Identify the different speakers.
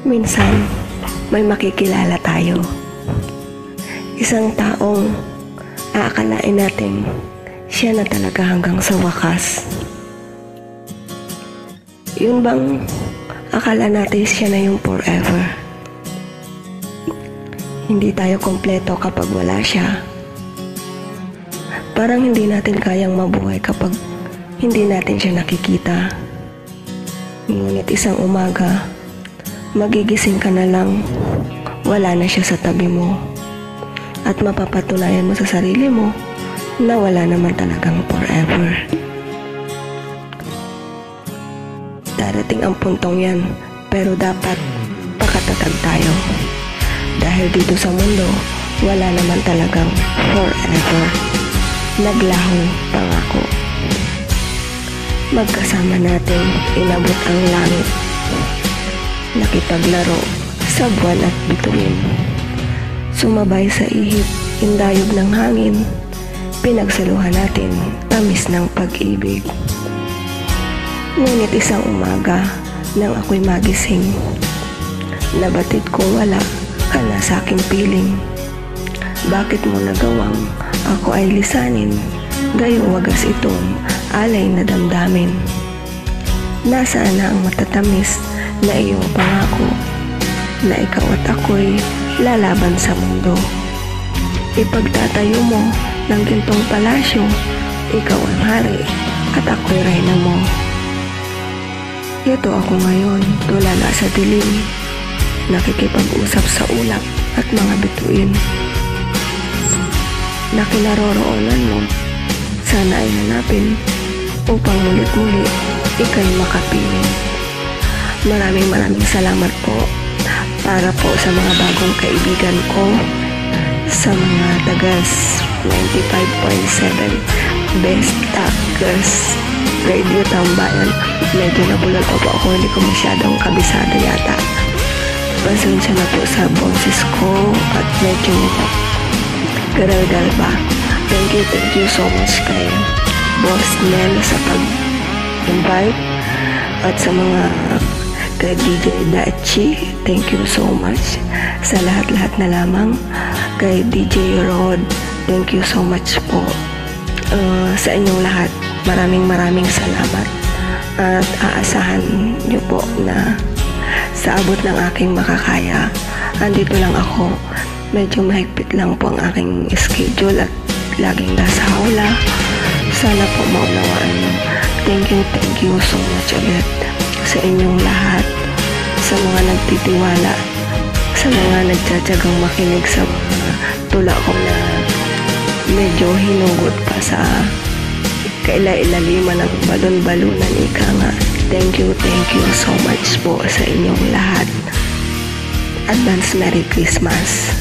Speaker 1: Minsan, may makikilala tayo. Isang taong aakalain natin siya na talaga hanggang sa wakas. Yun bang akala natin siya na yung forever? Hindi tayo kompleto kapag wala siya. Parang hindi natin kayang mabuhay kapag hindi natin siya nakikita. Ngunit isang umaga, magigising ka na lang, wala na siya sa tabi mo. At mapapatunayan mo sa sarili mo na wala naman talagang forever. Darating ang puntong yan, pero dapat pakatatag tayo. Dahil dito sa mundo, wala naman talagang forever. Naglahong pangako. Magkasama natin inabot ang langit. Nakipaglaro sa buwan at bituin. Sumabay sa ihip, indayog ng hangin. Pinagsaluhan natin tamis ng pag-ibig. Ngunit isang umaga, nang ako'y magising, nabatid kong wala ka na sa aking piling. Bakit mo nagawang ako ay lisanin, gayong wagas itong alay na damdamin? Nasaan na ang matatamis na iyong pangako, na ikaw at ako'y lalaban sa mundo? Ipagtatayo mo ng gintong palasyo, ikaw ang hari at ako'y reyna mo. Ito ako ngayon, tulala sa dilim, nakikipag-usap sa ulap at mga bituin. Na kinaroroonan mo, sana ay hanapin upang mulit-muli ika'y makapiling. Maraming salamat po para po sa mga bagong kaibigan ko, sa mga tagas 95.7 Best Actors Radio Tambayan. Medyo nabulol pa po ako, hindi ko masyadong kabisado yata. Pasensya na po sa boses ko at medyo garaldal pa. Thank you so much kay Boss Nel sa pag-invite at sa mga kay DJ Dachi, thank you so much. Sa lahat-lahat na lamang kay DJ Rod, thank you so much po. Sa inyong lahat, maraming salamat at aasahan niyo po na sa abot ng aking makakaya, andito lang ako. Medyo mahigpit lang po ang aking schedule at laging nasa hawla. Sana po maunawaan niyo. Thank you so much ulit sa inyong lahat, sa mga nagtitiwala, sa mga nagtsatsagang makinig sa mga tula ko na medyo hinugot pa sa kaila-ilaliman ng balon-balunan, ika nga. Thank you so much po sa inyong lahat. Advance Merry Christmas.